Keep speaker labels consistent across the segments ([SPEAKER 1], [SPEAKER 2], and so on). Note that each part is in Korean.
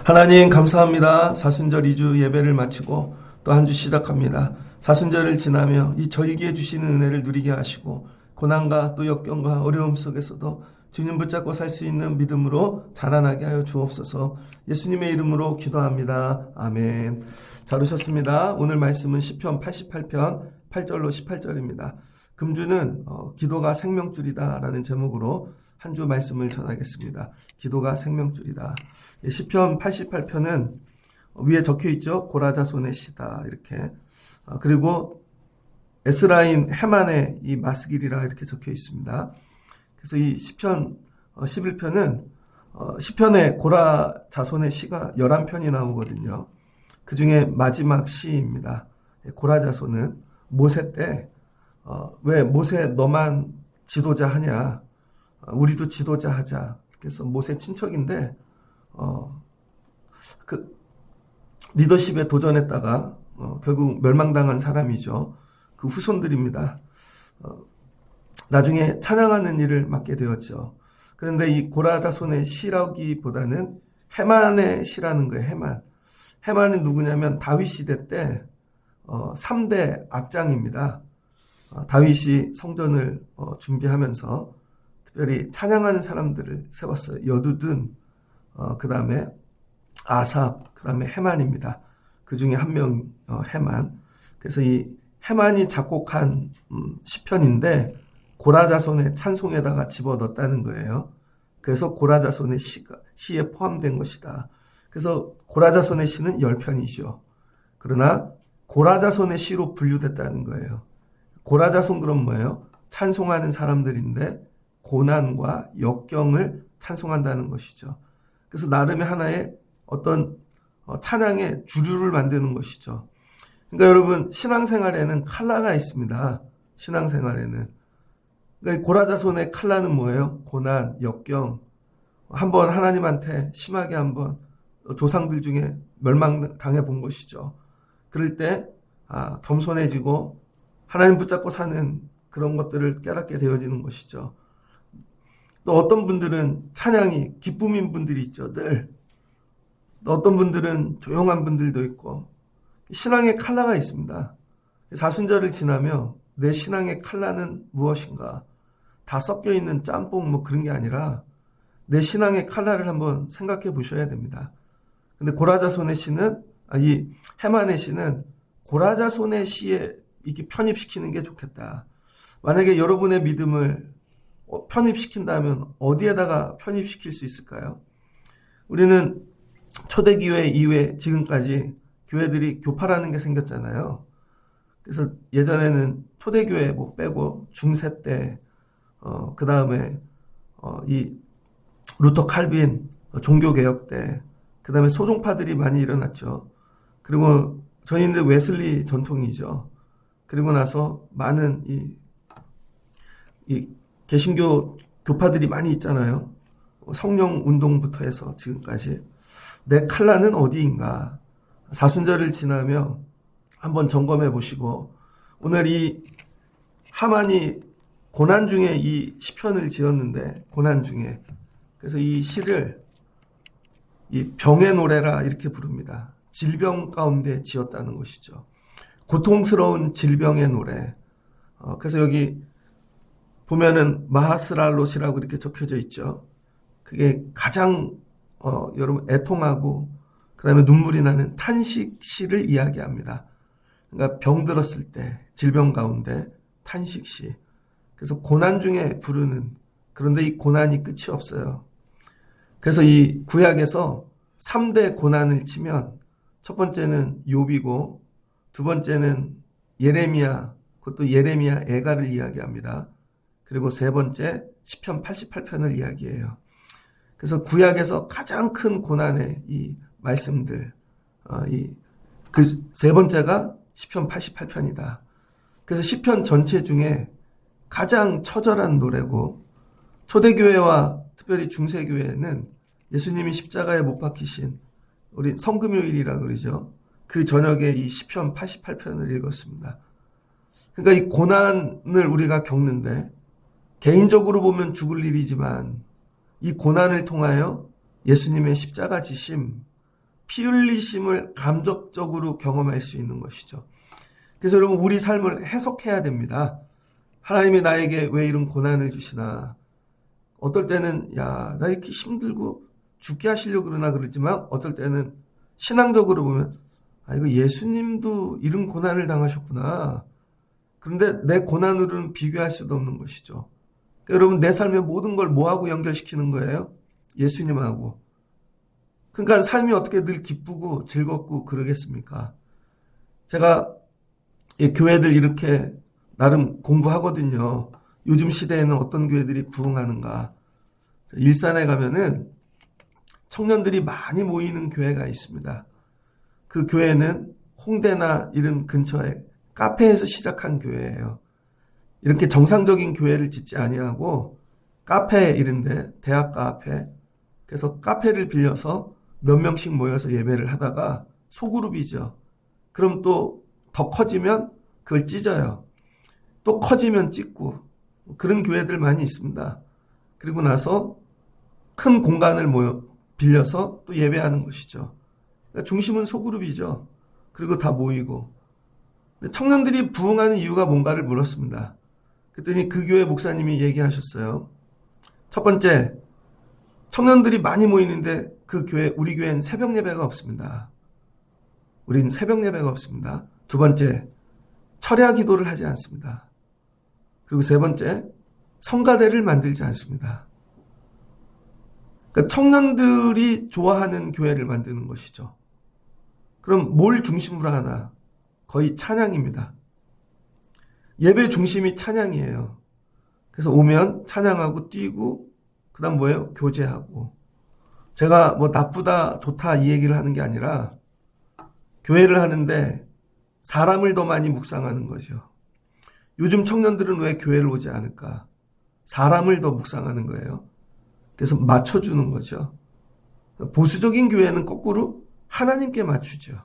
[SPEAKER 1] 하나님 감사합니다. 사순절 2주 예배를 마치고 또 한 주 시작합니다. 사순절을 지나며 이 절기에 주시는 은혜를 누리게 하시고 고난과 또 역경과 어려움 속에서도 주님 붙잡고 살 수 있는 믿음으로 자라나게 하여 주옵소서. 예수님의 이름으로 기도합니다. 아멘. 잘 오셨습니다. 오늘 말씀은 시편 88편 8절로 18절입니다. 금주는 기도가 생명줄이다 라는 제목으로 한 주 말씀을 전하겠습니다. 기도가 생명줄이다. 시편 88편은 위에 적혀있죠. 고라자손의 시다 이렇게. 그리고 에스라인 헤만의 이 마스길이라 이렇게 적혀 있습니다. 그래서 이 시편 11편은 시편의 고라 자손의 시가 11편이 나오거든요. 그 중에 마지막 시입니다. 고라 자손은 모세 때 왜 모세 너만 지도자 하냐, 우리도 지도자 하자. 그래서 모세 친척인데 그 리더십에 도전했다가 결국 멸망당한 사람이죠. 그 후손들입니다. 나중에 찬양하는 일을 맡게 되었죠. 그런데 이 고라 자손의 시라기보다는 헤만의 시라는 거예요. 헤만. 헤만은 누구냐면 다윗 시대 때 3대 악장입니다. 다윗이 성전을 준비하면서 특별히 찬양하는 사람들을 세웠어요. 여두둔, 그 다음에 아삽, 그 다음에 헤만입니다. 그 중에 한 명 헤만. 그래서 이 헤만이 작곡한 시편인데 고라자손의 찬송에다가 집어넣었다는 거예요. 그래서 고라자손의 시에 포함된 것이다. 그래서 고라자손의 시는 10편이죠. 그러나 고라자손의 시로 분류됐다는 거예요. 고라자손 그럼 뭐예요? 찬송하는 사람들인데 고난과 역경을 찬송한다는 것이죠. 그래서 나름의 하나의 어떤 찬양의 주류를 만드는 것이죠. 그러니까 여러분 신앙생활에는 칼라가 있습니다. 신앙생활에는. 그러니까 고라자손의 칼라는 뭐예요? 고난, 역경. 한번 하나님한테 심하게 한번 조상들 중에 멸망당해 본 것이죠. 그럴 때 겸손해지고 하나님 붙잡고 사는 그런 것들을 깨닫게 되어지는 것이죠. 또 어떤 분들은 찬양이 기쁨인 분들이 있죠. 늘. 또 어떤 분들은 조용한 분들도 있고 신앙의 칼라가 있습니다. 사순절을 지나며 내 신앙의 칼라는 무엇인가? 다 섞여 있는 짬뽕 뭐 그런 게 아니라 내 신앙의 칼라를 한번 생각해 보셔야 됩니다. 근데 고라자손의 시는 이 헤만의 시는 고라자손의 시에 이렇게 편입시키는 게 좋겠다. 만약에 여러분의 믿음을 편입시킨다면 어디에다가 편입시킬 수 있을까요? 우리는 초대교회 이후에 지금까지 교회들이 교파라는 게 생겼잖아요. 그래서 예전에는 초대교회 뭐 빼고 중세 때, 그 다음에 이 루터 칼빈 종교개혁 때, 그 다음에 소종파들이 많이 일어났죠. 그리고 저희는 웨슬리 전통이죠. 그리고 나서 많은 이 개신교 교파들이 많이 있잖아요. 성령 운동부터 해서 지금까지. 내 칼라는 어디인가? 사순절을 지나며 한번 점검해 보시고 오늘 이 하만이 고난 중에 이 시편을 지었는데 고난 중에 그래서 이 시를 이 병의 노래라 이렇게 부릅니다. 질병 가운데 지었다는 것이죠. 고통스러운 질병의 노래. 그래서 여기 보면은 마하스랄롯이라고 이렇게 적혀져 있죠. 그게 가장 여러분 애통하고 그다음에 눈물이 나는 탄식시를 이야기합니다. 그러니까 병들었을 때 질병 가운데 탄식시. 그래서 고난 중에 부르는 그런데 이 고난이 끝이 없어요. 그래서 이 구약에서 3대 고난을 치면 첫 번째는 욥이고 두 번째는 예레미야, 그것도 예레미야 애가를 이야기합니다. 그리고 세 번째 시편 88편을 이야기해요. 그래서 구약에서 가장 큰 고난의 이 말씀들, 그 세 번째가 시편 88편이다. 그래서 시편 전체 중에 가장 처절한 노래고 초대교회와 특별히 중세교회는 예수님이 십자가에 못 박히신 우리 성금요일이라 그러죠. 그 저녁에 이 시편 88편을 읽었습니다. 그러니까 이 고난을 우리가 겪는데 개인적으로 보면 죽을 일이지만 이 고난을 통하여 예수님의 십자가 지심, 피 흘리심을 감정적으로 경험할 수 있는 것이죠. 그래서 여러분 우리 삶을 해석해야 됩니다. 하나님이 나에게 왜 이런 고난을 주시나. 어떨 때는 야, 나 이렇게 힘들고 죽게 하시려고 그러나 그러지만 어떨 때는 신앙적으로 보면 아, 이거 예수님도 이런 고난을 당하셨구나. 그런데 내 고난으로는 비교할 수도 없는 것이죠. 그러니까 여러분 내 삶의 모든 걸 뭐하고 연결시키는 거예요? 예수님하고. 그러니까 삶이 어떻게 늘 기쁘고 즐겁고 그러겠습니까? 제가 이 교회들 이렇게 나름 공부하거든요. 요즘 시대에는 어떤 교회들이 부흥하는가. 일산에 가면은 청년들이 많이 모이는 교회가 있습니다. 그 교회는 홍대나 이런 근처에 카페에서 시작한 교회예요. 이렇게 정상적인 교회를 짓지 아니하고 카페 이런데 대학가 앞에 그래서 카페를 빌려서 몇 명씩 모여서 예배를 하다가 소그룹이죠. 그럼 또 더 커지면 그걸 찢어요. 또 커지면 찢고 그런 교회들 많이 있습니다. 그리고 나서 큰 공간을 빌려서 또 예배하는 것이죠. 그러니까 중심은 소그룹이죠. 그리고 다 모이고. 청년들이 부흥하는 이유가 뭔가를 물었습니다. 그랬더니 그 교회 목사님이 얘기하셨어요. 첫 번째, 청년들이 많이 모이는데 그 교회, 우리 교회는 새벽 예배가 없습니다. 우리는 새벽 예배가 없습니다. 두 번째, 철야 기도를 하지 않습니다. 그리고 세 번째, 성가대를 만들지 않습니다. 그러니까 청년들이 좋아하는 교회를 만드는 것이죠. 그럼 뭘 중심으로 하나? 거의 찬양입니다. 예배 중심이 찬양이에요. 그래서 오면 찬양하고 뛰고 그 다음 뭐예요? 교제하고. 제가 뭐 나쁘다 좋다 이 얘기를 하는 게 아니라 교회를 하는데 사람을 더 많이 묵상하는 거죠. 요즘 청년들은 왜 교회를 오지 않을까? 사람을 더 묵상하는 거예요. 그래서 맞춰주는 거죠. 보수적인 교회는 거꾸로 하나님께 맞추죠.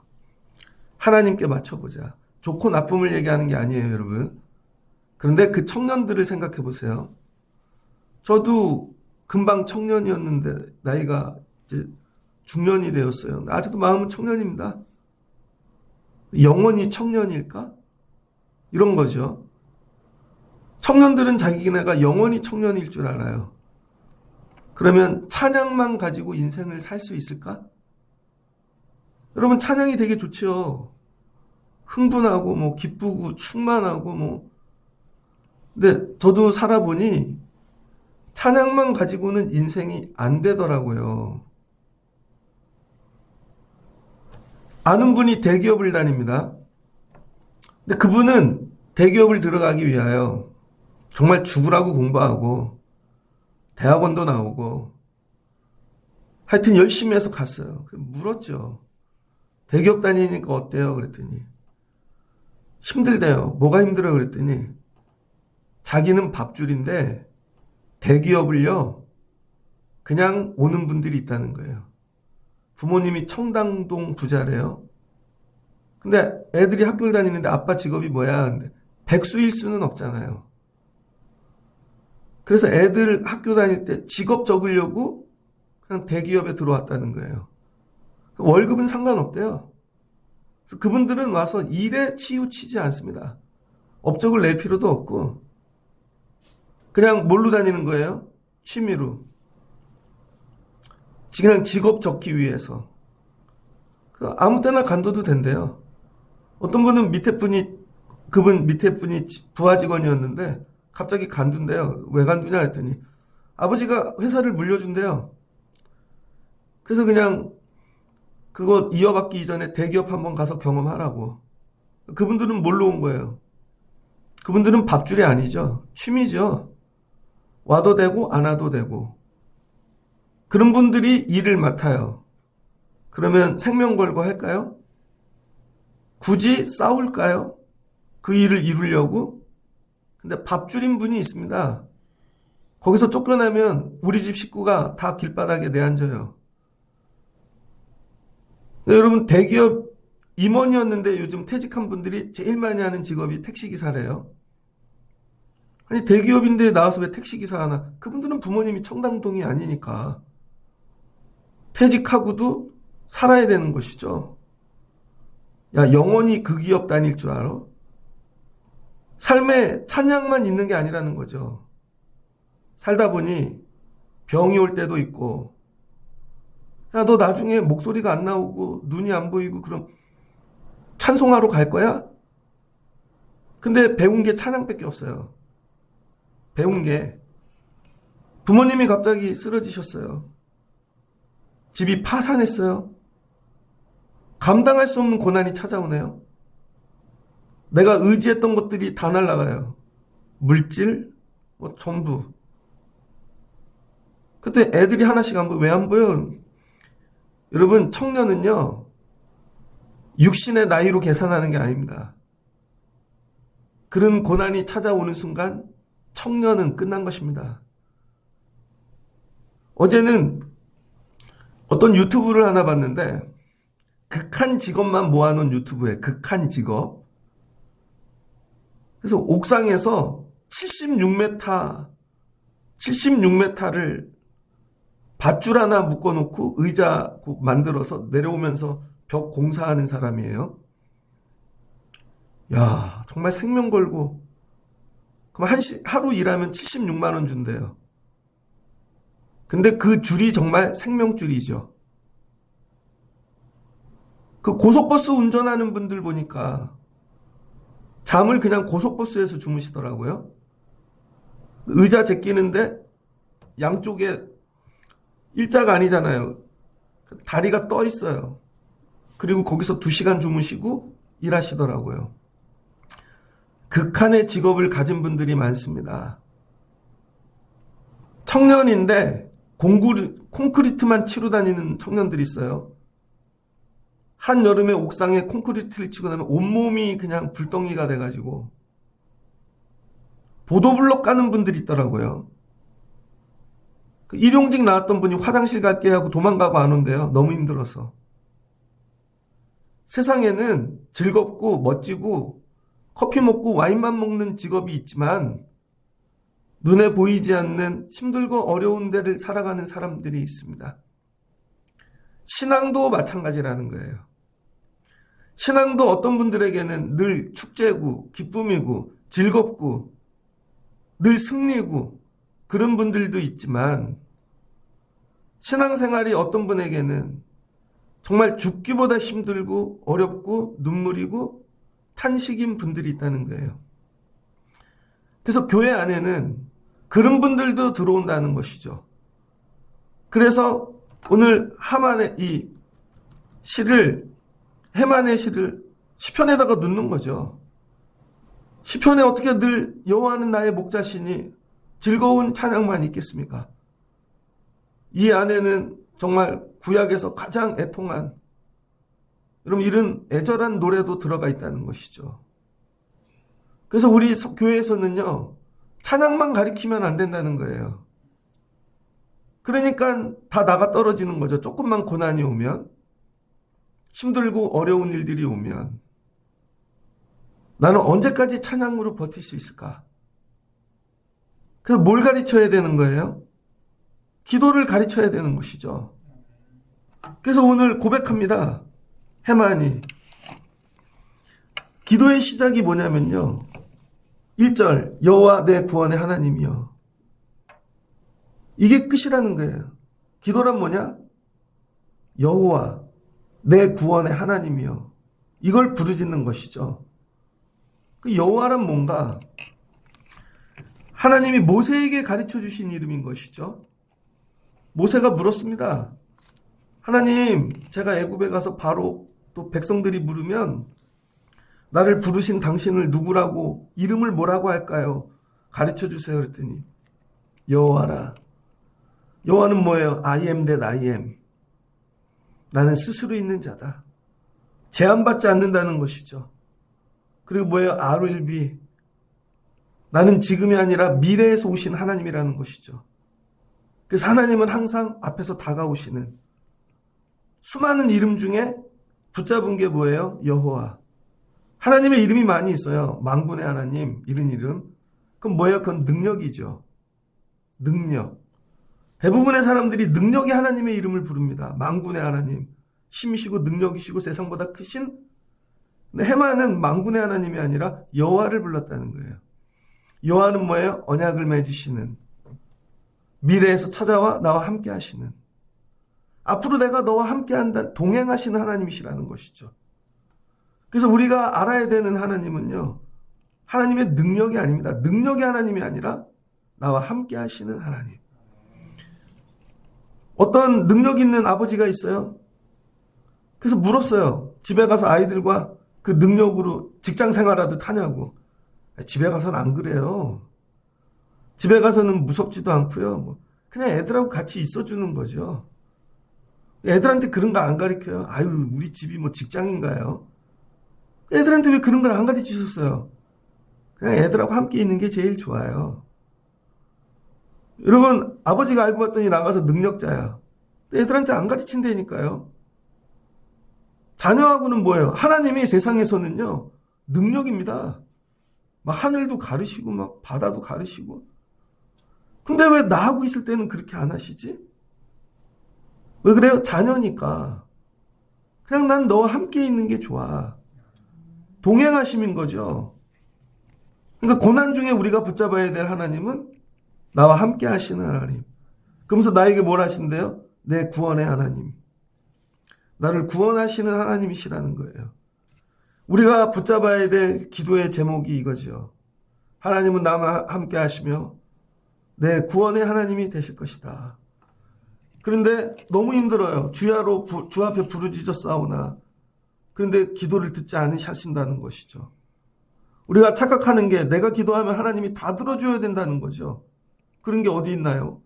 [SPEAKER 1] 하나님께 맞춰보자. 좋고 나쁨을 얘기하는 게 아니에요, 여러분. 그런데 그 청년들을 생각해 보세요. 저도 금방 청년이었는데 나이가 이제 중년이 되었어요. 아직도 마음은 청년입니다. 영원히 청년일까? 이런 거죠. 청년들은 자기네가 영원히 청년일 줄 알아요. 그러면 찬양만 가지고 인생을 살 수 있을까? 여러분 찬양이 되게 좋죠. 흥분하고 뭐 기쁘고 충만하고 뭐. 근데 저도 살아보니 찬양만 가지고는 인생이 안 되더라고요. 아는 분이 대기업을 다닙니다. 근데 그분은 대기업을 들어가기 위하여 정말 죽으라고 공부하고 대학원도 나오고 하여튼 열심히 해서 갔어요. 물었죠. 대기업 다니니까 어때요? 그랬더니 힘들대요. 뭐가 힘들어요? 그랬더니 자기는 밥줄인데 대기업을요 그냥 오는 분들이 있다는 거예요. 부모님이 청담동 부자래요. 근데 애들이 학교를 다니는데 아빠 직업이 뭐야? 근데 백수일 수는 없잖아요. 그래서 애들 학교 다닐 때 직업 적으려고 그냥 대기업에 들어왔다는 거예요. 월급은 상관없대요. 그래서 그분들은 와서 일에 치우치지 않습니다. 업적을 낼 필요도 없고 그냥 뭘로 다니는 거예요? 취미로. 그냥 직업 적기 위해서. 아무 때나 간둬도 된대요. 어떤 분은 그분 밑에 분이 부하 직원이었는데 갑자기 간둔대요. 왜 간두냐 했더니 아버지가 회사를 물려준대요. 그래서 그냥 그거 이어받기 이전에 대기업 한번 가서 경험하라고. 그분들은 뭘로 온 거예요? 그분들은 밥줄이 아니죠. 취미죠. 와도 되고 안 와도 되고. 그런 분들이 일을 맡아요. 그러면 생명 걸고 할까요? 굳이 싸울까요? 그 일을 이루려고? 근데 밥줄인 분이 있습니다. 거기서 쫓겨나면 우리 집 식구가 다 길바닥에 내앉아요. 여러분 대기업 임원이었는데 요즘 퇴직한 분들이 제일 많이 하는 직업이 택시기사래요. 아니, 대기업인데 나와서 왜 택시기사 하나? 그분들은 부모님이 청담동이 아니니까 퇴직하고도 살아야 되는 것이죠. 야, 영원히 그 기업 다닐 줄 알아? 삶에 찬양만 있는 게 아니라는 거죠. 살다 보니 병이 올 때도 있고, 야, 너 나중에 목소리가 안 나오고 눈이 안 보이고 그럼 찬송하러 갈 거야? 근데 배운 게 찬양밖에 없어요. 배운 게 부모님이 갑자기 쓰러지셨어요. 집이 파산했어요. 감당할 수 없는 고난이 찾아오네요. 내가 의지했던 것들이 다 날아가요. 물질, 뭐 전부. 그때 애들이 하나씩 안 보여. 왜 안 보여? 여러분, 청년은요, 육신의 나이로 계산하는 게 아닙니다. 그런 고난이 찾아오는 순간 청년은 끝난 것입니다. 어제는 어떤 유튜브를 하나 봤는데, 극한 직업만 모아놓은 유튜브에 극한 직업. 그래서 옥상에서 76m를 밧줄 하나 묶어놓고 의자 만들어서 내려오면서 벽 공사하는 사람이에요. 야, 정말 생명 걸고. 그럼 하루 일하면 76만 원 준대요. 근데 그 줄이 정말 생명줄이죠. 그 고속버스 운전하는 분들 보니까 잠을 그냥 고속버스에서 주무시더라고요. 의자 제끼는데 양쪽에 일자가 아니잖아요. 다리가 떠 있어요. 그리고 거기서 2시간 주무시고 일하시더라고요. 극한의 직업을 가진 분들이 많습니다. 청년인데 콘크리트만 치러 다니는 청년들이 있어요. 한여름에 옥상에 콘크리트를 치고 나면 온몸이 그냥 불덩이가 돼가지고 보도블록 까는 분들이 있더라고요. 일용직 나왔던 분이 화장실 갈게 하고 도망가고 안 온대요. 너무 힘들어서. 세상에는 즐겁고 멋지고 커피 먹고 와인만 먹는 직업이 있지만 눈에 보이지 않는 힘들고 어려운 데를 살아가는 사람들이 있습니다. 신앙도 마찬가지라는 거예요. 신앙도 어떤 분들에게는 늘 축제고 기쁨이고 즐겁고 늘 승리고 그런 분들도 있지만 신앙생활이 어떤 분에게는 정말 죽기보다 힘들고 어렵고 눈물이고 탄식인 분들이 있다는 거예요. 그래서 교회 안에는 그런 분들도 들어온다는 것이죠. 그래서 오늘 하만의 이 시를, 해만의 시를 시편에다가 넣는 거죠. 시편에 어떻게 늘 여호와는 나의 목자시니 즐거운 찬양만 있겠습니까? 이 안에는 정말 구약에서 가장 애통한, 여러분 이런 애절한 노래도 들어가 있다는 것이죠. 그래서 우리 교회에서는요, 찬양만 가리키면 안 된다는 거예요. 그러니까 다 나가 떨어지는 거죠. 조금만 고난이 오면, 힘들고 어려운 일들이 오면 나는 언제까지 찬양으로 버틸 수 있을까? 그래서 뭘 가르쳐야 되는 거예요? 기도를 가르쳐야 되는 것이죠. 그래서 오늘 고백합니다. 해만이. 기도의 시작이 뭐냐면요. 1절 여호와 내 구원의 하나님이여. 이게 끝이라는 거예요. 기도란 뭐냐? 여호와 내 구원의 하나님이여. 이걸 부르짖는 것이죠. 그 여호와란 뭔가? 하나님이 모세에게 가르쳐 주신 이름인 것이죠. 모세가 물었습니다. 하나님, 제가 애굽에 가서 바로 또 백성들이 물으면 나를 부르신 당신을 누구라고, 이름을 뭐라고 할까요? 가르쳐 주세요. 그랬더니 여호와라. 여호와는 뭐예요? I am that I am. 나는 스스로 있는 자다. 제한받지 않는다는 것이죠. 그리고 뭐예요? I will be. 나는 지금이 아니라 미래에서 오신 하나님이라는 것이죠. 그래서 하나님은 항상 앞에서 다가오시는, 수많은 이름 중에 붙잡은 게 뭐예요? 여호와. 하나님의 이름이 많이 있어요. 만군의 하나님, 이런 이름. 그럼 뭐예요? 그건 능력이죠. 능력. 대부분의 사람들이 능력이 하나님의 이름을 부릅니다. 만군의 하나님. 힘이시고 능력이시고 세상보다 크신. 근데 해마는 만군의 하나님이 아니라 여호와를 불렀다는 거예요. 여호와는 뭐예요? 언약을 맺으시는. 미래에서 찾아와 나와 함께 하시는. 앞으로 내가 너와 함께 한다. 동행하시는 하나님이시라는 것이죠. 그래서 우리가 알아야 되는 하나님은요. 하나님의 능력이 아닙니다. 능력이 하나님이 아니라 나와 함께 하시는 하나님. 어떤 능력 있는 아버지가 있어요. 그래서 물었어요. 집에 가서 아이들과 그 능력으로 직장 생활하듯 하냐고. 집에 가서는 안 그래요. 집에 가서는 무섭지도 않고요. 그냥 애들하고 같이 있어주는 거죠. 애들한테 그런 거 안 가르쳐요. 아유, 우리 집이 뭐 직장인가요? 애들한테 왜 그런 걸 안 가르치셨어요? 그냥 애들하고 함께 있는 게 제일 좋아요. 여러분, 아버지가 알고 봤더니 나가서 능력자야. 애들한테 안 가르친다니까요. 자녀하고는 뭐예요? 하나님이 세상에서는요, 능력입니다. 막 하늘도 가르시고, 막 바다도 가르시고. 근데 왜 나하고 있을 때는 그렇게 안 하시지? 왜 그래요? 자녀니까. 그냥 난 너와 함께 있는 게 좋아. 동행하심인 거죠. 그러니까 고난 중에 우리가 붙잡아야 될 하나님은 나와 함께 하시는 하나님. 그러면서 나에게 뭘 하신대요? 내 구원의 하나님. 나를 구원하시는 하나님이시라는 거예요. 우리가 붙잡아야 될 기도의 제목이 이거죠. 하나님은 나와 함께 하시며 내 구원의 하나님이 되실 것이다. 그런데 너무 힘들어요. 주야로 주 앞에 부르짖어 싸우나. 그런데 기도를 듣지 않으신다는 것이죠. 우리가 착각하는 게 내가 기도하면 하나님이 다 들어줘야 된다는 거죠. 그런 게 어디 있나요?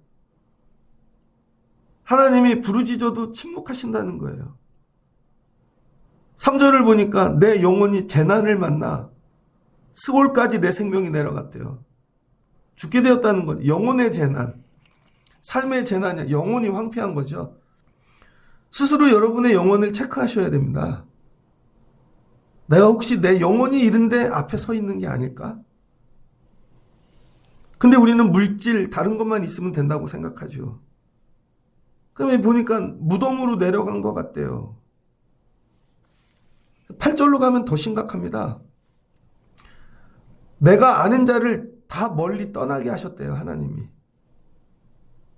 [SPEAKER 1] 하나님이 부르짖어도 침묵하신다는 거예요. 3절을 보니까 내 영혼이 재난을 만나 스올까지 내 생명이 내려갔대요. 죽게 되었다는 거죠. 영혼의 재난. 삶의 재난이야. 영혼이 황폐한 거죠. 스스로 여러분의 영혼을 체크하셔야 됩니다. 내가 혹시 내 영혼이 이른데 앞에 서 있는 게 아닐까? 근데 우리는 물질, 다른 것만 있으면 된다고 생각하죠. 그러면 보니까 무덤으로 내려간 것 같대요. 8절로 가면 더 심각합니다. 내가 아는 자를 다 멀리 떠나게 하셨대요, 하나님이.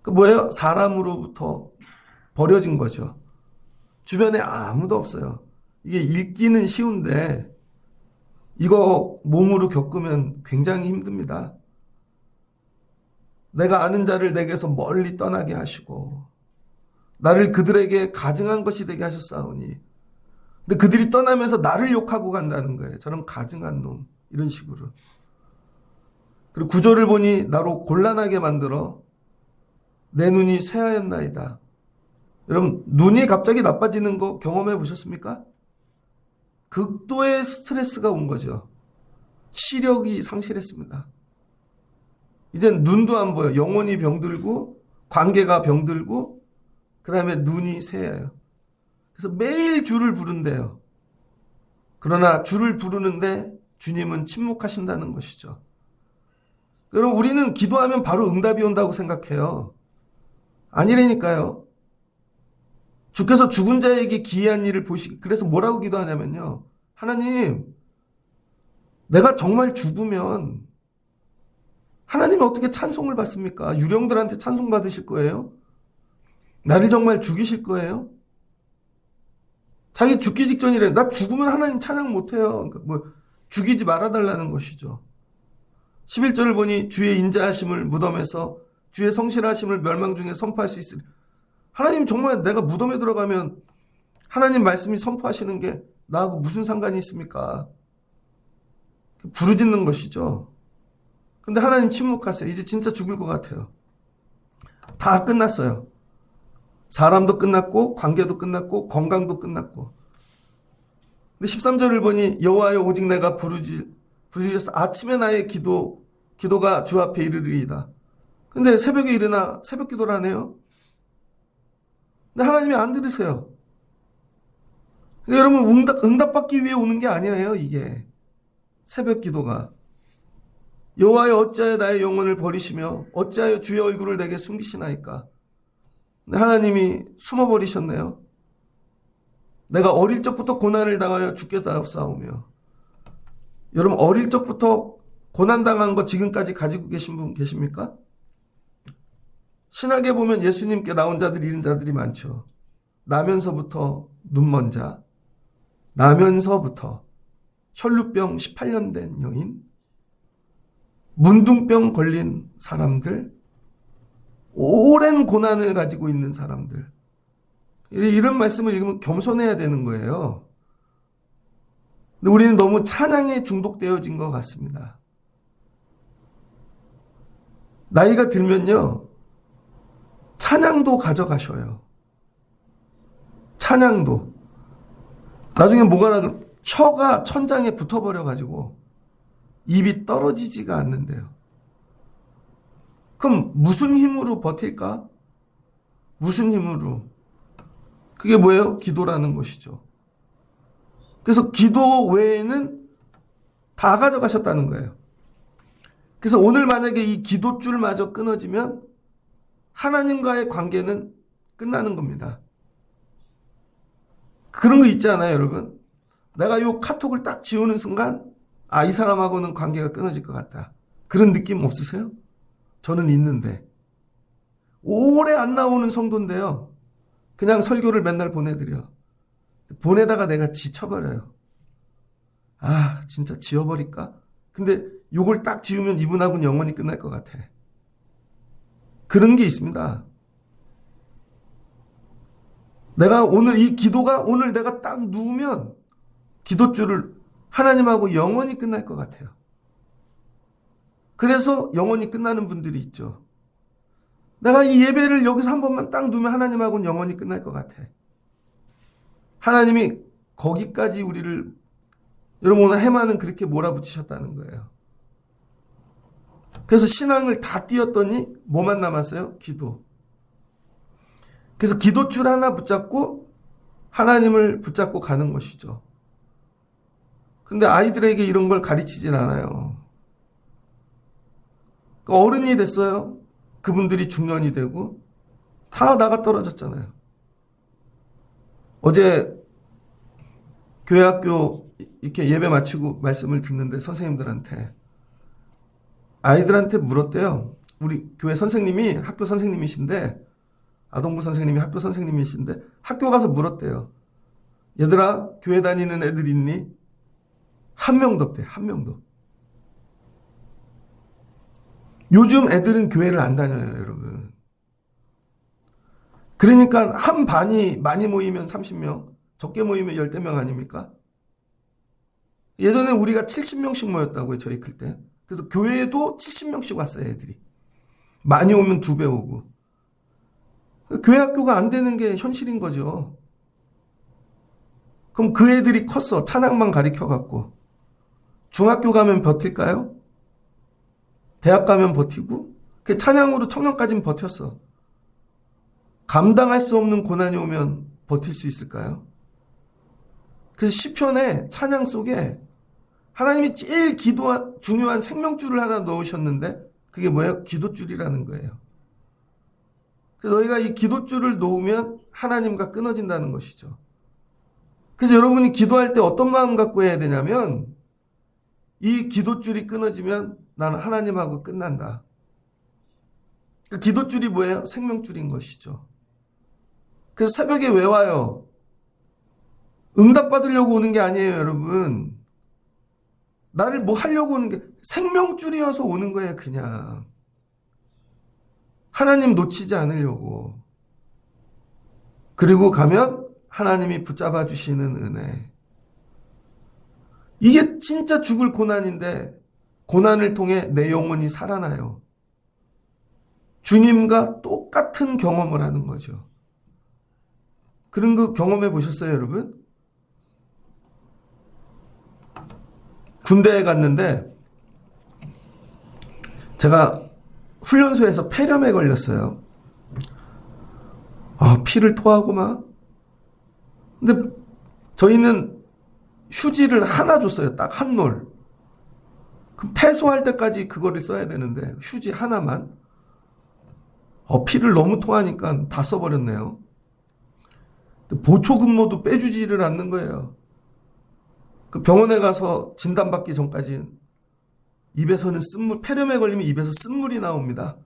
[SPEAKER 1] 그 뭐예요? 사람으로부터 버려진 거죠. 주변에 아무도 없어요. 이게 읽기는 쉬운데 이거 몸으로 겪으면 굉장히 힘듭니다. 내가 아는 자를 내게서 멀리 떠나게 하시고 나를 그들에게 가증한 것이 되게 하셨사오니. 근데 그들이 떠나면서 나를 욕하고 간다는 거예요. 저런 가증한 놈. 이런 식으로. 그리고 9절을 보니 나로 곤란하게 만들어 내 눈이 쇠하였나이다. 여러분, 눈이 갑자기 나빠지는 거 경험해 보셨습니까? 극도의 스트레스가 온 거죠. 시력이 상실했습니다. 이젠 눈도 안 보여. 영혼이 병들고 관계가 병들고 그 다음에 눈이 새해요. 그래서 매일 주를 부른대요. 그러나 주를 부르는데 주님은 침묵하신다는 것이죠. 여러분, 우리는 기도하면 바로 응답이 온다고 생각해요. 아니라니까요. 주께서 죽은 자에게 기이한 일을 보시기. 그래서 뭐라고 기도하냐면요. 하나님, 내가 정말 죽으면 하나님이 어떻게 찬송을 받습니까? 유령들한테 찬송 받으실 거예요? 나를 정말 죽이실 거예요? 자기 죽기 직전이래. 나 죽으면 하나님 찬양 못해요. 그러니까 죽이지 말아달라는 것이죠. 11절을 보니 주의 인자하심을 무덤에서 주의 성실하심을 멸망 중에 선포할 수 있으리. 하나님 정말 내가 무덤에 들어가면 하나님 말씀이 선포하시는 게 나하고 무슨 상관이 있습니까? 부르짖는 것이죠. 근데 하나님 침묵하세요. 이제 진짜 죽을 것 같아요. 다 끝났어요. 사람도 끝났고 관계도 끝났고 건강도 끝났고. 근데 13절을 보니 여호와여 오직 내가 부르짖어서 아침에 나의 기도가 주 앞에 이르리이다. 근데 새벽에 일어나 새벽 기도를 하네요. 근데 하나님이 안 들으세요. 여러분 응답받기 위해 오는 게 아니에요. 이게 새벽 기도가. 여호와여 어찌하여 나의 영혼을 버리시며 어찌하여 주의 얼굴을 내게 숨기시나이까. 근데 하나님이 숨어버리셨네요. 내가 어릴 적부터 고난을 당하여 죽게 싸우며. 여러분 어릴 적부터 고난당한 거 지금까지 가지고 계신 분 계십니까? 신학에 보면 예수님께 나온 자들 잃은 자들이 많죠. 나면서부터 눈먼 자, 나면서부터 혈루병 18년 된 여인, 문둥병 걸린 사람들, 오랜 고난을 가지고 있는 사람들. 이런 말씀을 읽으면 겸손해야 되는 거예요. 근데 우리는 너무 찬양에 중독되어진 것 같습니다. 나이가 들면요, 찬양도 가져가셔요. 찬양도. 나중에 뭐가 혀가 천장에 붙어버려가지고 입이 떨어지지가 않는데요. 그럼 무슨 힘으로 버틸까? 무슨 힘으로? 그게 뭐예요? 기도라는 것이죠. 그래서 기도 외에는 다 가져가셨다는 거예요. 그래서 오늘 만약에 이 기도줄마저 끊어지면 하나님과의 관계는 끝나는 겁니다. 그런 거 있지 않아요, 여러분? 내가 이 카톡을 딱 지우는 순간 이 사람하고는 관계가 끊어질 것 같다. 그런 느낌 없으세요? 저는 있는데. 오래 안 나오는 성도인데요. 그냥 설교를 맨날 보내드려. 보내다가 내가 지쳐버려요. 진짜 지워버릴까? 근데 요걸 딱 지우면 이분하고는 영원히 끝날 것 같아. 그런 게 있습니다. 내가 오늘 이 기도가 오늘 내가 딱 누우면 기도줄을 하나님하고 영원히 끝날 것 같아요. 그래서 영원히 끝나는 분들이 있죠. 내가 이 예배를 여기서 한 번만 딱 누우면 하나님하고는 영원히 끝날 것 같아. 하나님이 거기까지 우리를, 여러분 오늘 해마는 그렇게 몰아붙이셨다는 거예요. 그래서 신앙을 다 띄었더니 뭐만 남았어요? 기도. 그래서 기도줄 하나 붙잡고 하나님을 붙잡고 가는 것이죠. 근데 아이들에게 이런 걸 가르치진 않아요. 어른이 됐어요. 그분들이 중년이 되고 다 나가 떨어졌잖아요. 어제 교회 학교 이렇게 예배 마치고 말씀을 듣는데 선생님들한테 아이들한테 물었대요. 우리 교회 선생님이 학교 선생님이신데 아동부 선생님이 학교 선생님이신데 학교 가서 물었대요. 얘들아 교회 다니는 애들 있니? 한 명도 없대. 한 명도. 요즘 애들은 교회를 안 다녀요, 여러분. 그러니까 한 반이 많이 모이면 30명, 적게 모이면 10명 아닙니까? 예전에 우리가 70명씩 모였다고요, 저희 클 때. 그래서 교회에도 70명씩 왔어요, 애들이. 많이 오면 2배 오고. 교회 학교가 안 되는 게 현실인 거죠. 그럼 그 애들이 컸어. 찬양만 가르쳐갖고. 중학교 가면 버틸까요? 대학 가면 버티고? 그 찬양으로 청년까지는 버텼어. 감당할 수 없는 고난이 오면 버틸 수 있을까요? 그래서 시편에 찬양 속에 하나님이 제일 중요한 생명줄을 하나 넣으셨는데 그게 뭐예요? 기도줄이라는 거예요. 그래서 너희가 이 기도줄을 놓으면 하나님과 끊어진다는 것이죠. 그래서 여러분이 기도할 때 어떤 마음 갖고 해야 되냐면 이 기도줄이 끊어지면 나는 하나님하고 끝난다. 그 기도줄이 뭐예요? 생명줄인 것이죠. 그래서 새벽에 왜 와요? 응답받으려고 오는 게 아니에요, 여러분. 나를 뭐 하려고 오는 게 생명줄이어서 오는 거예요, 그냥. 하나님 놓치지 않으려고. 그리고 가면 하나님이 붙잡아 주시는 은혜. 이게 진짜 죽을 고난인데 고난을 통해 내 영혼이 살아나요. 주님과 똑같은 경험을 하는 거죠. 그런 거 경험해 보셨어요, 여러분? 군대에 갔는데 제가 훈련소에서 폐렴에 걸렸어요. 피를 토하고 막. 근데 저희는 휴지를 하나 줬어요. 딱 한 롤. 그럼 퇴소할 때까지 그거를 써야 되는데 휴지 하나만. 피를 너무 토하니까 다 써버렸네요. 보초 근무도 빼주지를 않는 거예요. 그 병원에 가서 진단받기 전까지 입에서는 쓴물, 폐렴에 걸리면 입에서 쓴물이 나옵니다.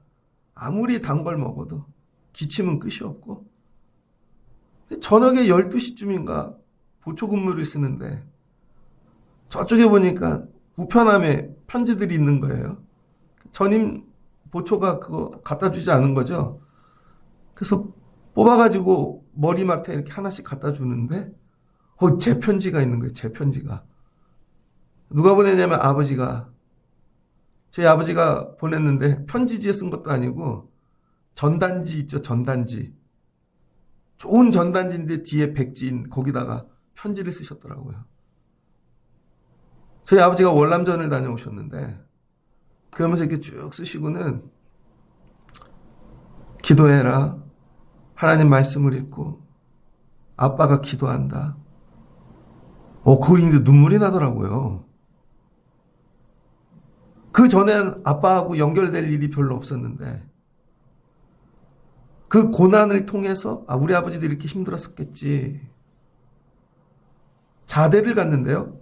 [SPEAKER 1] 아무리 단 걸 먹어도 기침은 끝이 없고. 저녁에 12시쯤인가 보초 근무를 쓰는데 저쪽에 보니까 우편함에 편지들이 있는 거예요. 전임 보초가 그거 갖다 주지 않은 거죠. 그래서 뽑아가지고 머리맡에 이렇게 하나씩 갖다 주는데 제 편지가 있는 거예요. 제 편지가. 누가 보냈냐면 아버지가. 제 아버지가 보냈는데 편지지에 쓴 것도 아니고 전단지 있죠. 전단지. 좋은 전단지인데 뒤에 백지인 거기다가 편지를 쓰셨더라고요. 저희 아버지가 월남전을 다녀오셨는데 그러면서 이렇게 쭉 쓰시고는 기도해라. 하나님 말씀을 읽고 아빠가 기도한다. 그걸 읽는데 눈물이 나더라고요. 그 전엔 아빠하고 연결될 일이 별로 없었는데 그 고난을 통해서 우리 아버지도 이렇게 힘들었었겠지. 자대를 갔는데요.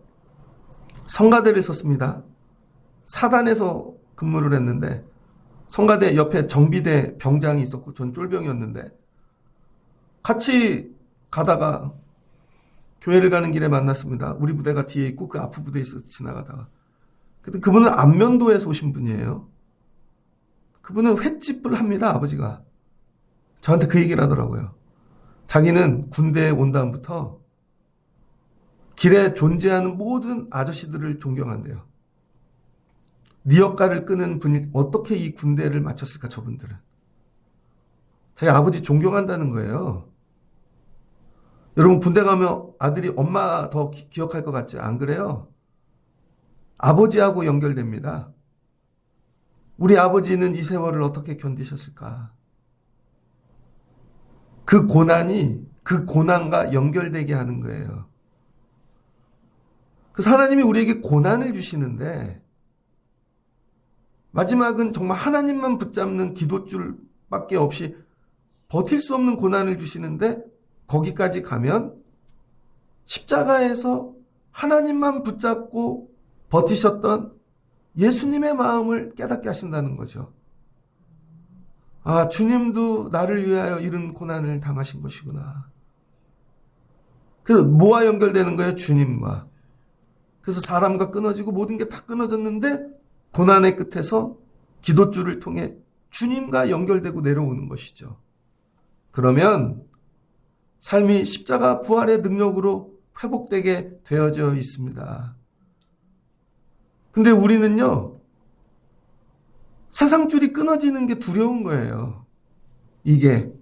[SPEAKER 1] 성가대를 썼습니다. 사단에서 근무를 했는데 성가대 옆에 정비대 병장이 있었고 전 쫄병이었는데 같이 가다가 교회를 가는 길에 만났습니다. 우리 부대가 뒤에 있고 그 앞 부대에 있어서 지나가다가. 근데 그분은 안면도에서 오신 분이에요. 그분은 횟집을 합니다. 아버지가. 저한테 그 얘기를 하더라고요. 자기는 군대에 온 다음부터 길에 존재하는 모든 아저씨들을 존경한대요. 리어카를 끄는 분이 어떻게 이 군대를 마쳤을까 저분들은. 자기 아버지 존경한다는 거예요. 여러분 군대 가면 아들이 엄마 더 기억할 것 같지? 안 그래요? 아버지하고 연결됩니다. 우리 아버지는 이 세월을 어떻게 견디셨을까? 그 고난이 그 고난과 연결되게 하는 거예요. 그래서 하나님이 우리에게 고난을 주시는데 마지막은 정말 하나님만 붙잡는 기도줄밖에 없이 버틸 수 없는 고난을 주시는데 거기까지 가면 십자가에서 하나님만 붙잡고 버티셨던 예수님의 마음을 깨닫게 하신다는 거죠. 주님도 나를 위하여 이런 고난을 당하신 것이구나. 그래서 뭐와 연결되는 거예요? 주님과. 그래서 사람과 끊어지고 모든 게 다 끊어졌는데 고난의 끝에서 기도줄을 통해 주님과 연결되고 내려오는 것이죠. 그러면 삶이 십자가 부활의 능력으로 회복되게 되어져 있습니다. 근데 우리는요, 세상 줄이 끊어지는 게 두려운 거예요. 이게.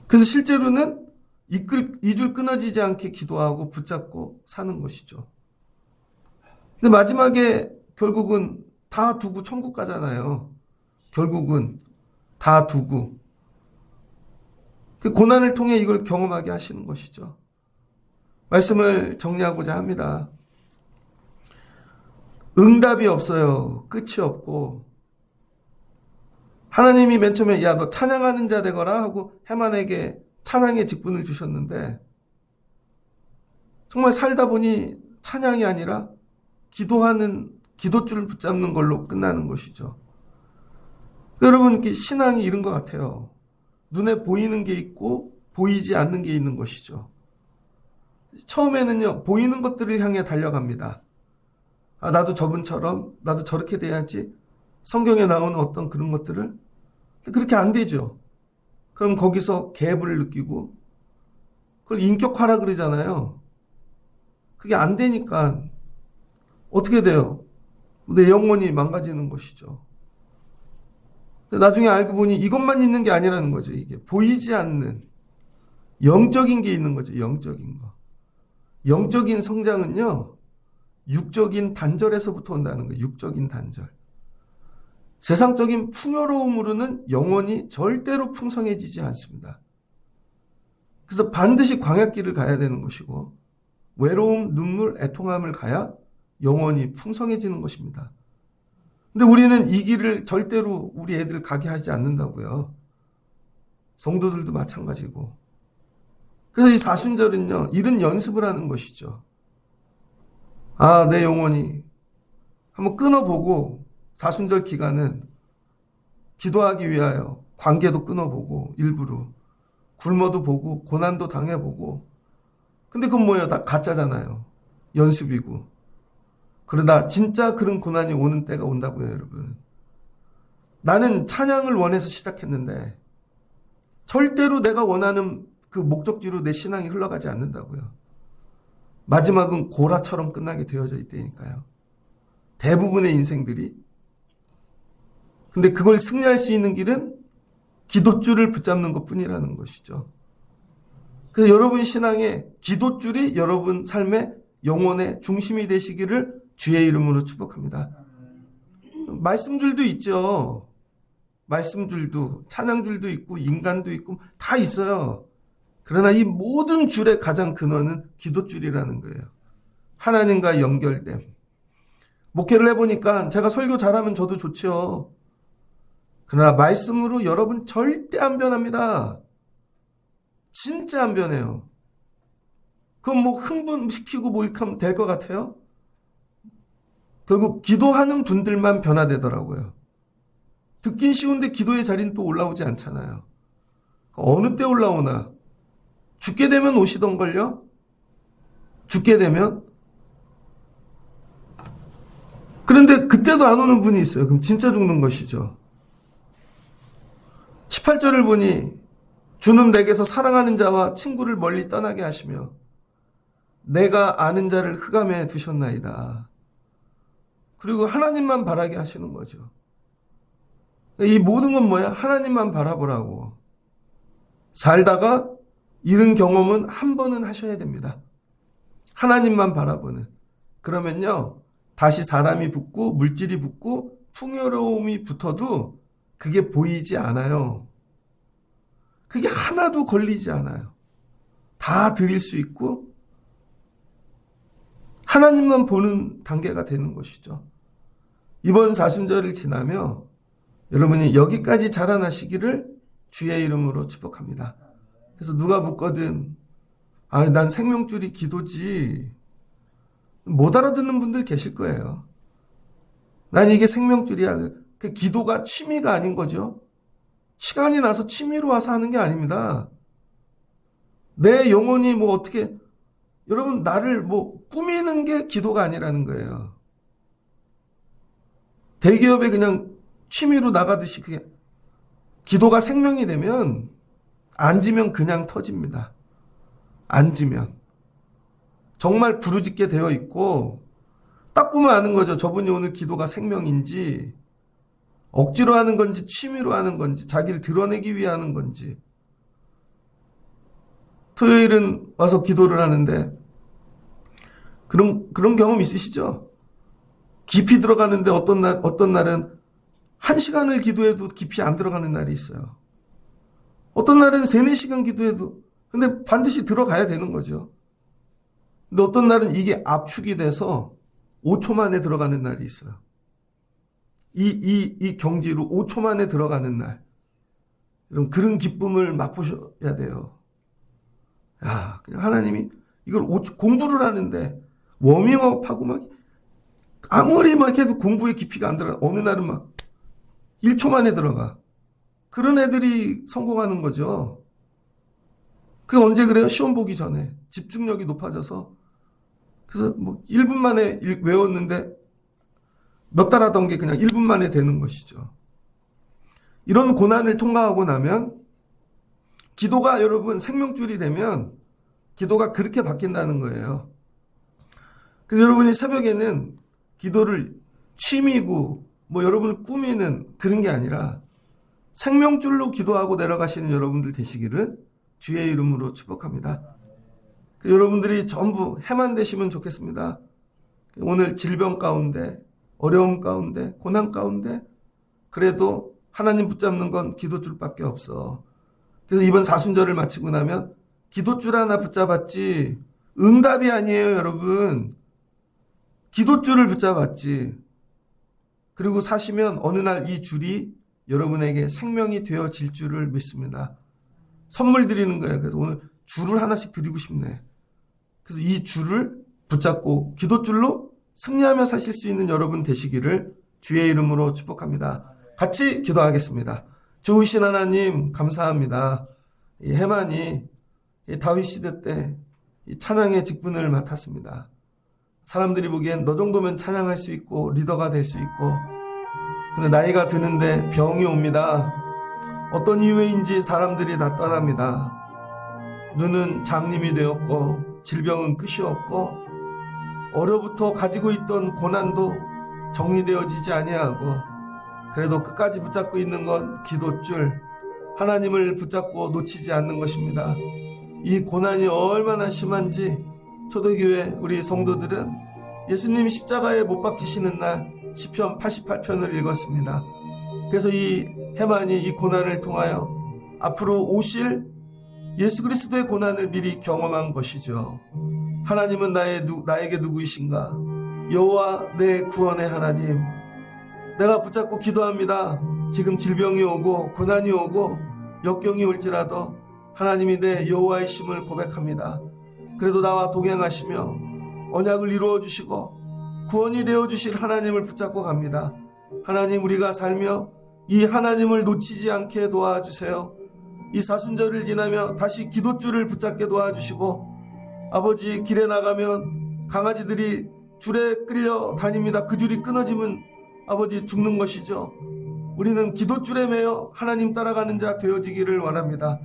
[SPEAKER 1] 그래서 실제로는 이 줄 끊어지지 않게 기도하고 붙잡고 사는 것이죠. 근데 마지막에 결국은 다 두고 천국 가잖아요. 결국은 다 두고. 그 고난을 통해 이걸 경험하게 하시는 것이죠. 말씀을 정리하고자 합니다. 응답이 없어요. 끝이 없고. 하나님이 맨 처음에 너 찬양하는 자 되거라 하고 해만에게 찬양의 직분을 주셨는데 정말 살다 보니 찬양이 아니라 기도하는 기도줄을 붙잡는 걸로 끝나는 것이죠. 여러분 신앙이 이런 것 같아요. 눈에 보이는 게 있고 보이지 않는 게 있는 것이죠. 처음에는요 보이는 것들을 향해 달려갑니다. 나도 저분처럼 나도 저렇게 돼야지. 성경에 나오는 어떤 그런 것들을. 그렇게 안 되죠. 그럼 거기서 갭을 느끼고 그걸 인격화라 그러잖아요. 그게 안 되니까 어떻게 돼요? 내 영혼이 망가지는 것이죠. 근데 나중에 알고 보니 이것만 있는 게 아니라는 거죠. 이게 보이지 않는 영적인 게 있는 거죠. 영적인 거. 영적인 성장은요. 육적인 단절에서부터 온다는 거예요. 육적인 단절. 세상적인 풍요로움으로는 영혼이 절대로 풍성해지지 않습니다. 그래서 반드시 광야길을 가야 되는 것이고 외로움, 눈물, 애통함을 가야 영원히 풍성해지는 것입니다. 근데 우리는 이 길을 절대로 우리 애들 가게 하지 않는다고요. 성도들도 마찬가지고. 그래서 이 사순절은요, 이런 연습을 하는 것이죠. 아, 내 영혼이 한번 끊어보고 사순절 기간은 기도하기 위하여 관계도 끊어보고 일부러 굶어도 보고 고난도 당해보고. 근데 그건 뭐예요? 다 가짜잖아요. 연습이고. 그러다 진짜 그런 고난이 오는 때가 온다고요, 여러분. 나는 찬양을 원해서 시작했는데 절대로 내가 원하는 그 목적지로 내 신앙이 흘러가지 않는다고요. 마지막은 고라처럼 끝나게 되어져 있다니까요. 대부분의 인생들이. 근데 그걸 승리할 수 있는 길은 기도줄을 붙잡는 것뿐이라는 것이죠. 그래서 여러분 신앙의 기도줄이 여러분 삶의 영혼의 중심이 되시기를 주의 이름으로 축복합니다. 말씀줄도 있죠. 말씀줄도, 찬양줄도 있고 인간도 있고 다 있어요. 그러나 이 모든 줄의 가장 근원은 기도줄이라는 거예요. 하나님과 연결됨. 목회를 해보니까 제가 설교 잘하면 저도 좋죠. 그러나 말씀으로 여러분 절대 안 변합니다. 진짜 안 변해요. 그럼 뭐 흥분시키고 뭐 이렇게 하면 될 것 같아요? 결국 기도하는 분들만 변화되더라고요. 듣긴 쉬운데 기도의 자리는 또 올라오지 않잖아요. 어느 때 올라오나? 죽게 되면 오시던걸요? 죽게 되면? 그런데 그때도 안 오는 분이 있어요. 그럼 진짜 죽는 것이죠. 18절을 보니 주는 내게서 사랑하는 자와 친구를 멀리 떠나게 하시며 내가 아는 자를 흑암에 두셨나이다. 그리고 하나님만 바라게 하시는 거죠. 이 모든 건 뭐야? 하나님만 바라보라고. 살다가 이런 경험은 한 번은 하셔야 됩니다. 하나님만 바라보는. 그러면요, 다시 사람이 붙고 물질이 붙고 풍요로움이 붙어도 그게 보이지 않아요. 그게 하나도 걸리지 않아요. 다 드릴 수 있고 하나님만 보는 단계가 되는 것이죠. 이번 사순절을 지나며 여러분이 여기까지 자라나시기를 주의 이름으로 축복합니다. 그래서 누가 묻거든 난 생명줄이 기도지, 못 알아듣는 분들 계실 거예요. 난 이게 생명줄이야. 그 기도가 취미가 아닌 거죠. 시간이 나서 취미로 와서 하는 게 아닙니다. 내 영혼이 뭐 어떻게, 여러분 나를 뭐 꾸미는 게 기도가 아니라는 거예요. 대기업에 그냥 취미로 나가듯이 그게 기도가 생명이 되면 앉으면 그냥 터집니다. 앉으면 정말 부르짖게 되어 있고 딱 보면 아는 거죠. 저분이 오늘 기도가 생명인지 억지로 하는 건지 취미로 하는 건지 자기를 드러내기 위해 하는 건지. 토요일은 와서 기도를 하는데 그런 경험 있으시죠? 깊이 들어가는데 어떤 날은 1시간을 기도해도 깊이 안 들어가는 날이 있어요. 어떤 날은 3-4시간 기도해도 근데 반드시 들어가야 되는 거죠. 근데 어떤 날은 이게 압축이 돼서 5초 만에 들어가는 날이 있어요. 이 경지로 5초 만에 들어가는 날. 여러분, 그런 기쁨을 맛보셔야 돼요. 그냥 하나님이 이걸 공부를 하는데 워밍업하고 막 아무리 막 해도 공부의 깊이가 안 들어가. 어느 날은 막 1초 만에 들어가. 그런 애들이 성공하는 거죠. 그게 언제 그래요? 시험 보기 전에. 집중력이 높아져서. 그래서 뭐 1분 만에 외웠는데 몇 달 하던 게 그냥 1분 만에 되는 것이죠. 이런 고난을 통과하고 나면 기도가 여러분 생명줄이 되면 기도가 그렇게 바뀐다는 거예요. 그래서 여러분이 새벽에는 기도를 취미고 뭐 여러분을 꾸미는 그런 게 아니라 생명줄로 기도하고 내려가시는 여러분들 되시기를 주의 이름으로 축복합니다. 여러분들이 전부 해만 되시면 좋겠습니다. 오늘 질병 가운데, 어려움 가운데, 고난 가운데 그래도 하나님 붙잡는 건 기도줄밖에 없어. 그래서 이번 사순절을 마치고 나면 기도줄 하나 붙잡았지 응답이 아니에요, 여러분. 기도줄을 붙잡았지. 그리고 사시면 어느 날 이 줄이 여러분에게 생명이 되어질 줄을 믿습니다. 선물 드리는 거예요. 그래서 오늘 줄을 하나씩 드리고 싶네. 그래서 이 줄을 붙잡고 기도줄로 승리하며 사실 수 있는 여러분 되시기를 주의 이름으로 축복합니다. 같이 기도하겠습니다. 좋으신 하나님 감사합니다. 이 해만이 다윗 시대 때 이 찬양의 직분을 맡았습니다. 사람들이 보기엔 너 정도면 찬양할 수 있고 리더가 될 수 있고, 근데 나이가 드는데 병이 옵니다. 어떤 이유인지 사람들이 다 떠납니다. 눈은 장님이 되었고 질병은 끝이 없고 어려부터 가지고 있던 고난도 정리되어지지 아니하고, 그래도 끝까지 붙잡고 있는 건 기도줄, 하나님을 붙잡고 놓치지 않는 것입니다. 이 고난이 얼마나 심한지 초대교회 우리 성도들은 예수님이 십자가에 못 박히시는 날 시편 88편을 읽었습니다. 그래서 이 해만이 이 고난을 통하여 앞으로 오실 예수 그리스도의 고난을 미리 경험한 것이죠. 하나님은 나에게 누구이신가? 여호와 내 구원의 하나님, 내가 붙잡고 기도합니다. 지금 질병이 오고 고난이 오고 역경이 올지라도 하나님이 내 여호와이심을 고백합니다. 그래도 나와 동행하시며 언약을 이루어 주시고 구원이 되어 주실 하나님을 붙잡고 갑니다. 하나님, 우리가 살며 이 하나님을 놓치지 않게 도와주세요. 이 사순절을 지나며 다시 기도줄을 붙잡게 도와주시고, 아버지, 길에 나가면 강아지들이 줄에 끌려 다닙니다. 그 줄이 끊어지면 아버지 죽는 것이죠. 우리는 기도줄에 매여 하나님 따라가는 자 되어지기를 원합니다.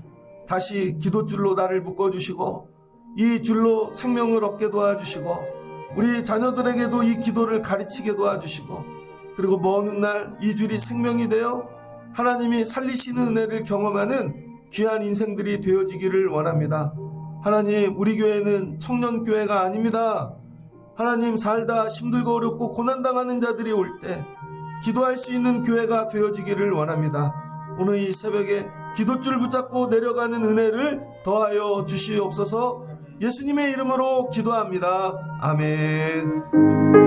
[SPEAKER 1] 다시 기도줄로 나를 묶어주시고 이 줄로 생명을 얻게 도와주시고 우리 자녀들에게도 이 기도를 가르치게 도와주시고, 그리고 먼 훗날 이 줄이 생명이 되어 하나님이 살리시는 은혜를 경험하는 귀한 인생들이 되어지기를 원합니다. 하나님, 우리 교회는 청년교회가 아닙니다. 하나님, 살다 힘들고 어렵고 고난당하는 자들이 올 때 기도할 수 있는 교회가 되어지기를 원합니다. 오늘 이 새벽에 기도줄 붙잡고 내려가는 은혜를 더하여 주시옵소서. 예수님의 이름으로 기도합니다. 아멘.